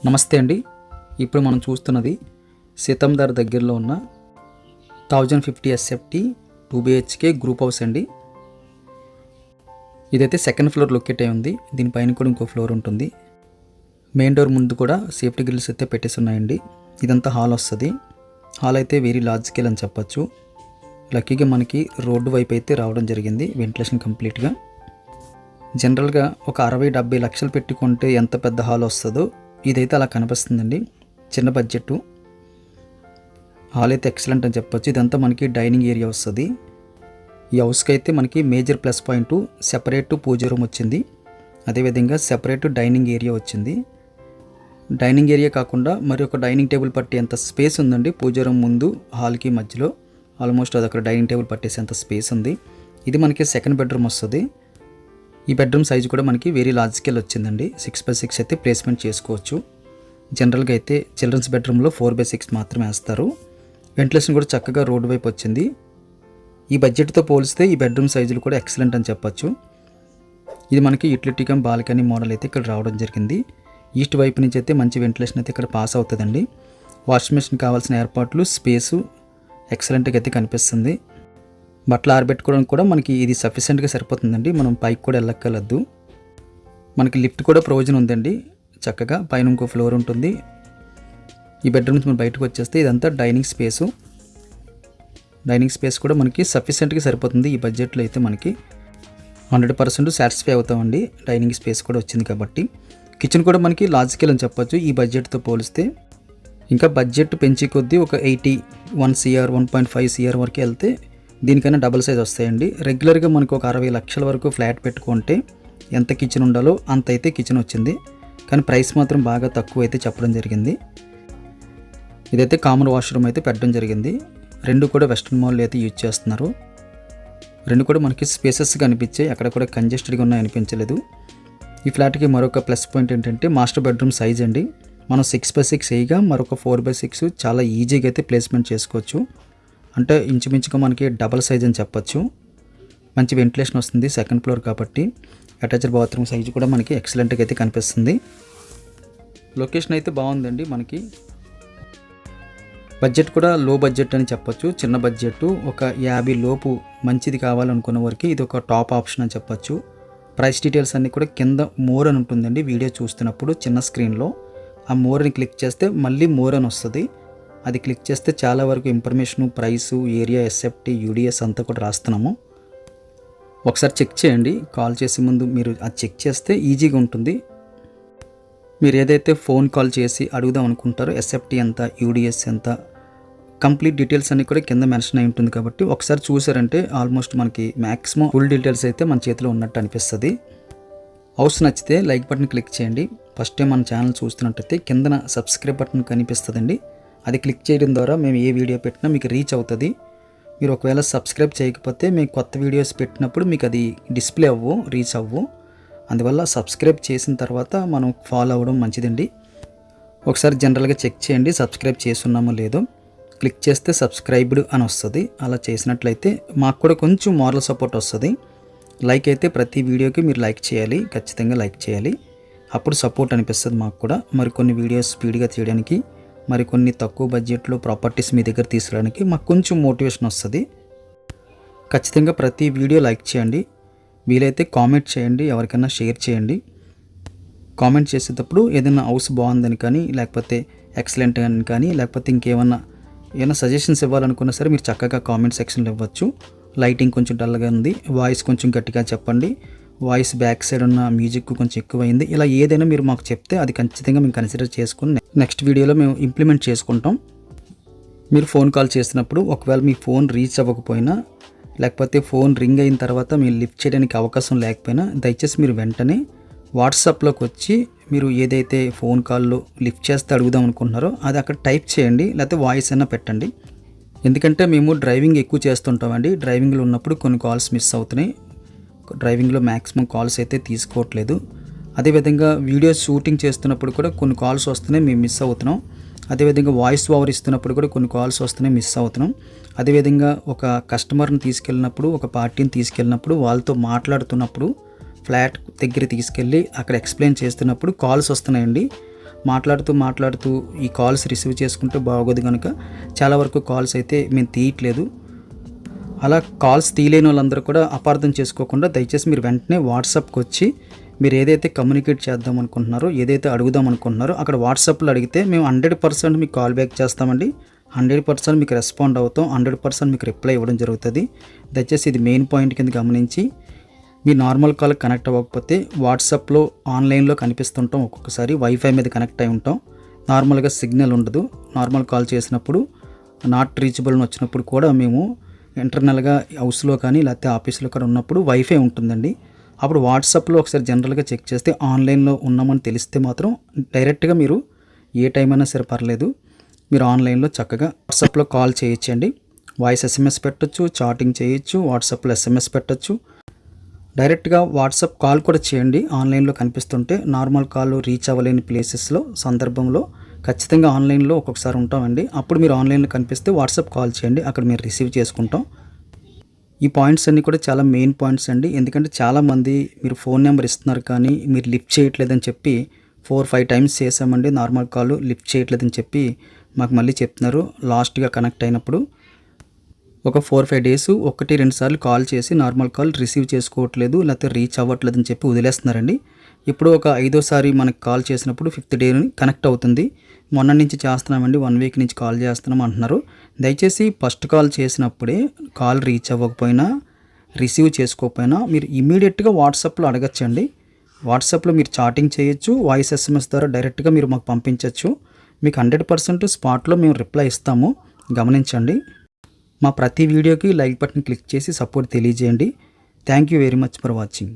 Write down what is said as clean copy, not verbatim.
నమస్తే అండి. ఇప్పుడు మనం చూస్తున్నది సీతందార్ దగ్గరలో ఉన్న 1050 ఎస్ఎఫ్టీ 2 BHK గ్రూప్ హౌస్ అండి. ఇదైతే సెకండ్ ఫ్లోర్ లొకేట్ అయి ఉంది. దీనిపైన కూడా ఇంకో ఫ్లోర్ ఉంటుంది. మెయిన్ డోర్ ముందు కూడా సేఫ్టీ గ్రిల్స్ అయితే పెట్టేసి ఉన్నాయండి. ఇదంతా హాల్ వస్తుంది. హాల్ అయితే వెరీ లార్జ్ స్కేల్ అని చెప్పచ్చు. లక్కీగా మనకి రోడ్డు వైపు అయితే రావడం జరిగింది, వెంటిలేషన్ కంప్లీట్గా. జనరల్గా ఒక 60-70 లక్షలు పెట్టుకుంటే ఎంత పెద్ద హాల్ వస్తుందో ఇదైతే అలా కనిపిస్తుందండి. చిన్న బడ్జెట్ హాల్ అయితే ఎక్సలెంట్ అని చెప్పొచ్చు. ఇదంతా మనకి డైనింగ్ ఏరియా వస్తుంది. ఈ హౌస్కి అయితే మనకి మేజర్ ప్లస్ పాయింట్ సెపరేట్ పూజ రూమ్ వచ్చింది. అదేవిధంగా సెపరేట్ డైనింగ్ ఏరియా వచ్చింది. డైనింగ్ ఏరియా కాకుండా మరి ఒక డైనింగ్ టేబుల్ పట్టేంత స్పేస్ ఉందండి. పూజ రూమ్ ముందు హాల్కి మధ్యలో ఆల్మోస్ట్ అది అక్కడ డైనింగ్ టేబుల్ పట్టేసేంత స్పేస్ ఉంది. ఇది మనకి సెకండ్ బెడ్రూమ్ వస్తుంది. ఈ బెడ్రూమ్ సైజు కూడా మనకి వెరీ లార్జ్ స్కేల్ వచ్చిందండి. 6x6 అయితే ప్లేస్మెంట్ చేసుకోవచ్చు. జనరల్గా అయితే చిల్డ్రన్స్ బెడ్రూమ్లో 4x6 మాత్రమే వేస్తారు. వెంటిలేషన్ కూడా చక్కగా రోడ్ వైపు వచ్చింది. ఈ బడ్జెట్తో పోలిస్తే ఈ బెడ్రూమ్ సైజులు కూడా ఎక్సలెంట్ అని చెప్పచ్చు. ఇది మనకి యూటిలిటీ కమ్ బాల్కనీ మోడల్ అయితే ఇక్కడ రావడం జరిగింది. ఈస్ట్ వైపు నుంచి అయితే మంచి వెంటిలేషన్ అయితే ఇక్కడ పాస్ అవుతుందండి. వాషింగ్ మెషిన్ కావాల్సిన ఏర్పాట్లు, స్పేసు ఎక్సలెంట్గా అయితే కనిపిస్తుంది. బట్టలు ఆరబెట్టుకోవడానికి కూడా మనకి ఇది సఫిషియెంట్గా సరిపోతుందండి. మనం పైకి కూడా వెళ్ళక్కర్లేదు. మనకి లిఫ్ట్ కూడా ప్రొవిజన్ ఉందండి. చక్కగా పైన ఇంకో ఫ్లోర్ ఉంటుంది. ఈ బెడ్రూమ్ నుంచి మనం బయటకు వచ్చేస్తే ఇదంతా డైనింగ్ స్పేసు. డైనింగ్ స్పేస్ కూడా మనకి సఫిషియెంట్గా సరిపోతుంది. ఈ బడ్జెట్లో అయితే మనకి 100% సాటిస్ఫై అవుతామండి. డైనింగ్ స్పేస్ కూడా వచ్చింది కాబట్టి. కిచెన్ కూడా మనకి లార్జ్ స్కేల్ అని చెప్పొచ్చు ఈ బడ్జెట్తో పోలిస్తే. ఇంకా బడ్జెట్ పెంచి కొద్దీ ఒక 81 CR 1.5 CR వరకు వెళ్తే దీనికైనా డబుల్ సైజ్ వస్తాయండి. రెగ్యులర్గా మనకు ఒక 60 లక్షల వరకు ఫ్లాట్ పెట్టుకుంటే ఎంత కిచెన్ ఉండాలో అంత అయితే కిచెన్ వచ్చింది. కానీ ప్రైస్ మాత్రం బాగా తక్కువ అయితే చెప్పడం జరిగింది. ఇదైతే కామన్ వాష్రూమ్ అయితే పెట్టడం జరిగింది. రెండు కూడా వెస్ట్రన్ మాల్లో అయితే యూజ్ చేస్తున్నారు. రెండు కూడా మనకి స్పేసెస్గా అనిపించాయి. అక్కడ కూడా కంజెస్టెడ్గా ఉన్నాయి అనిపించలేదు. ఈ ఫ్లాట్కి మరొక ప్లస్ పాయింట్ ఏంటంటే మాస్టర్ బెడ్రూమ్ సైజ్ అండి. మనం 6x6 వేయగా మరొక 4x6 చాలా ఈజీగా అయితే ప్లేస్మెంట్ చేసుకోవచ్చు. అంటే ఇంచుమించుగా మనకి డబల్ సైజ్ అని చెప్పచ్చు. మంచి వెంటిలేషన్ వస్తుంది సెకండ్ ఫ్లోర్ కాబట్టి. అటాచ్డ్ బాత్రూమ్ సైజు కూడా మనకి ఎక్సలెంట్గా అయితే కనిపిస్తుంది. లొకేషన్ అయితే బాగుందండి. మనకి బడ్జెట్ కూడా లో బడ్జెట్ అని చెప్పొచ్చు. చిన్న బడ్జెట్ ఒక 50 లోపు మంచిది కావాలనుకున్న వారికి ఇది ఒక టాప్ ఆప్షన్ అని చెప్పొచ్చు. ప్రైస్ డీటెయిల్స్ అన్నీ కూడా కింద మోర్ అని ఉంటుందండి. వీడియో చూస్తున్నప్పుడు చిన్న స్క్రీన్లో ఆ మోర్ అని క్లిక్ చేస్తే మళ్ళీ మోర్ అని వస్తుంది. అది క్లిక్ చేస్తే చాలా వరకు information, price, area, SFT, UDS అంతా కూడా రాస్తున్నాము. ఒకసారి చెక్ చేయండి. కాల్ చేసే ముందు మీరు అది చెక్ చేస్తే ఈజీగా ఉంటుంది. మీరు ఏదైతే ఫోన్ కాల్ చేసి అడుగుదాం అనుకుంటారో ఎస్ఎఫ్టీ ఎంత, యూడిఎస్ ఎంత, కంప్లీట్ డీటెయిల్స్ అన్నీ కూడా కింద మెన్షన్ అయి ఉంటుంది. కాబట్టి ఒకసారి చూసారంటే ఆల్మోస్ట్ మనకి మ్యాక్సిమం ఫుల్ డీటెయిల్స్ అయితే మన చేతిలో ఉన్నట్టు అనిపిస్తుంది. హౌస్ నచ్చితే లైక్ బటన్ క్లిక్ చేయండి. ఫస్ట్ టైం మన ఛానల్ చూస్తున్నట్టయితే కిందన సబ్స్క్రైబ్ బటన్ కనిపిస్తుందండి. అది క్లిక్ చేయడం ద్వారా మేము ఏ వీడియో పెట్టినా మీకు రీచ్ అవుతుంది. మీరు ఒకవేళ సబ్స్క్రైబ్ చేయకపోతే మేము కొత్త వీడియోస్ పెట్టినప్పుడు మీకు అది డిస్ప్లే రీచ్ అవ్వు. అందువల్ల సబ్స్క్రైబ్ చేసిన తర్వాత మనం ఫాలో అవ్వడం మంచిదండి. ఒకసారి జనరల్గా చెక్ చేయండి సబ్స్క్రైబ్ చేస్తున్నామో లేదో. క్లిక్ చేస్తే సబ్స్క్రైబ్డ్ అని వస్తుంది. అలా చేసినట్లయితే మాకు కూడా కొంచెం మోరల్ సపోర్ట్ వస్తుంది. లైక్ అయితే ప్రతి వీడియోకి మీరు లైక్ చేయాలి, ఖచ్చితంగా లైక్ చేయాలి. అప్పుడు సపోర్ట్ అనిపిస్తుంది మాకు కూడా. మరికొన్ని వీడియోస్ స్పీడ్గా తీయడానికి, మరికొన్ని తక్కువ బడ్జెట్లో ప్రాపర్టీస్ మీ దగ్గర తీసుకురావడానికి మాకు కొంచెం మోటివేషన్ వస్తుంది. ఖచ్చితంగా ప్రతి వీడియో లైక్ చేయండి. వీలైతే కామెంట్ చేయండి, ఎవరికైనా షేర్ చేయండి. కామెంట్ చేసేటప్పుడు ఏదైనా హౌస్ బాగుందని కానీ, లేకపోతే ఎక్సలెంట్ అని కానీ, లేకపోతే ఇంకేమన్నా సజెషన్స్ ఇవ్వాలనుకున్నా సరే మీరు చక్కగా కామెంట్ సెక్షన్లో ఇవ్వచ్చు. లైటింగ్ కొంచెం డల్గా ఉంది, వాయిస్ కొంచెం గట్టిగా చెప్పండి, వాయిస్ బ్యాక్ సైడ్ ఉన్న మ్యూజిక్ కొంచెం ఎక్కువైంది, ఇలా ఏదైనా మీరు మాకు చెప్తే అది ఖచ్చితంగా మేము కన్సిడర్ చేసుకుని నెక్స్ట్ వీడియోలో మేము ఇంప్లిమెంట్ చేసుకుంటాం. మీరు ఫోన్ కాల్ చేసినప్పుడు ఒకవేళ మీ ఫోన్ రీచ్ అవ్వకపోయినా, లేకపోతే ఫోన్ రింగ్ అయిన తర్వాత మీరు లిఫ్ట్ చేయడానికి అవకాశం లేకపోయినా దయచేసి మీరు వెంటనే వాట్సాప్లోకి వచ్చి మీరు ఏదైతే ఫోన్ కాల్లో లిఫ్ట్ చేస్తే అడుగుదాం అనుకుంటున్నారో అది అక్కడ టైప్ చేయండి, లేకపోతే వాయిస్ అయినా పెట్టండి. ఎందుకంటే మేము డ్రైవింగ్ ఎక్కువ చేస్తుంటామండి. డ్రైవింగ్లో ఉన్నప్పుడు కొన్ని కాల్స్ మిస్ అవుతున్నాయి. డ్రైవింగ్లో మ్యాక్సిమం కాల్స్ అయితే తీసుకోవట్లేదు. అదేవిధంగా వీడియో షూటింగ్ చేస్తున్నప్పుడు కూడా కొన్ని కాల్స్ వస్తున్నాయి, మేము మిస్ అవుతున్నాం. అదేవిధంగా వాయిస్ ఓవర్ ఇస్తున్నప్పుడు కూడా కొన్ని కాల్స్ వస్తున్నాయి, మిస్ అవుతున్నాం. అదేవిధంగా ఒక కస్టమర్ని తీసుకెళ్ళినప్పుడు, ఒక పార్టీని తీసుకెళ్ళినప్పుడు, వాళ్ళతో మాట్లాడుతున్నప్పుడు ఫ్లాట్ దగ్గర తీసుకెళ్ళి అక్కడ ఎక్స్ప్లెయిన్ చేస్తున్నప్పుడు కాల్స్ వస్తున్నాయండి. మాట్లాడుతూ ఈ కాల్స్ రిసీవ్ చేసుకుంటే బాగోదు కనుక చాలా వరకు కాల్స్ అయితే మేము తీయట్లేదు. అలా కాల్స్ తీయలేని వాళ్ళందరూ కూడా అపార్థం చేసుకోకుండా దయచేసి మీరు వెంటనే వాట్సాప్కి వచ్చి మీరు ఏదైతే కమ్యూనికేట్ చేద్దాం అనుకుంటున్నారో, ఏదైతే అడుగుదాం అనుకుంటున్నారో అక్కడ వాట్సాప్లో అడిగితే మేము 100% మీకు కాల్ బ్యాక్ చేస్తామండి. 100% మీకు రెస్పాండ్ అవుతాం. 100% మీకు రిప్లై ఇవ్వడం జరుగుతుంది. దయచేసి ఇది మెయిన్ పాయింట్ కింద గమనించి, మీ నార్మల్ కాల్ కనెక్ట్ అవ్వకపోతే వాట్సాప్లో ఆన్లైన్లో కనిపిస్తుంటాం. ఒక్కొక్కసారి వైఫై మీద కనెక్ట్ అయి ఉంటాం. నార్మల్గా సిగ్నల్ ఉండదు. నార్మల్ కాల్ చేసినప్పుడు నాట్ రీచబుల్ అని వచ్చినప్పుడు కూడా మేము ఇంటర్నల్గా హౌస్లో కానీ లేకపోతే ఆఫీస్లో కూడా ఉన్నప్పుడు వైఫై ఉంటుందండి. అప్పుడు వాట్సాప్లో ఒకసారి జనరల్గా చెక్ చేస్తే ఆన్లైన్లో ఉన్నామని తెలిస్తే మాత్రం డైరెక్ట్గా మీరు ఏ టైం అయినా సరే పర్లేదు, మీరు ఆన్లైన్లో చక్కగా వాట్సాప్లో కాల్ చేయొచ్చండి. వాయిస్ ఎస్ఎంఎస్ పెట్టచ్చు, చాటింగ్ చేయొచ్చు, వాట్సాప్లో ఎస్ఎంఎస్ పెట్టచ్చు. డైరెక్ట్గా వాట్సాప్ కాల్ కూడా చేయండి. ఆన్లైన్లో కనిపిస్తుంటే నార్మల్ కాల్ రీచ్ అవ్వలేని ప్లేసెస్లో సందర్భంలో ఖచ్చితంగా ఆన్లైన్లో ఒక్కొక్కసారి ఉంటామండి. అప్పుడు మీరు ఆన్లైన్లో కనిపిస్తే వాట్సాప్ కాల్ చేయండి, అక్కడ మీరు రిసీవ్ చేసుకుంటాం. ఈ పాయింట్స్ అన్నీ కూడా చాలా మెయిన్ పాయింట్స్ అండి. ఎందుకంటే చాలామంది మీరు ఫోన్ నెంబర్ ఇస్తున్నారు కానీ మీరు లిఫ్ట్ చేయట్లేదని చెప్పి 4-5 టైమ్స్ చేసామండి. నార్మల్ కాల్ లిఫ్ట్ చేయట్లేదని చెప్పి మాకు మళ్ళీ చెప్తున్నారు. లాస్ట్గా కనెక్ట్ అయినప్పుడు ఒక 4-5 డేస్ 1-2 సార్లు కాల్ చేసి నార్మల్ కాల్ రిసీవ్ చేసుకోవట్లేదు, లేకపోతే రీచ్ అవ్వట్లేదు అని చెప్పి వదిలేస్తున్నారండి. ఇప్పుడు ఒక 5వ సారి మనకు కాల్ చేసినప్పుడు 5th డే కనెక్ట్ అవుతుంది. మొన్న నుంచి చేస్తున్నామండి, 1 వీక్ నుంచి కాల్ చేస్తున్నాం అంటున్నారు. దయచేసి ఫస్ట్ కాల్ చేసినప్పుడే కాల్ రీచ్ అవ్వకపోయినా, రిసీవ్ చేసుకోకపోయినా మీరు ఇమీడియట్గా వాట్సాప్లో అడగచ్చండి. వాట్సాప్లో మీరు చాటింగ్ చేయొచ్చు, వాయిస్ ఎస్ఎంఎస్ ద్వారా డైరెక్ట్గా మీరు మాకు పంపించవచ్చు. మీకు 100% స్పాట్లో మేము రిప్లై ఇస్తాము, గమనించండి. మా ప్రతి వీడియోకి లైక్ బటన్ క్లిక్ చేసి సపోర్ట్ తెలియజేయండి. Thank you very much for watching.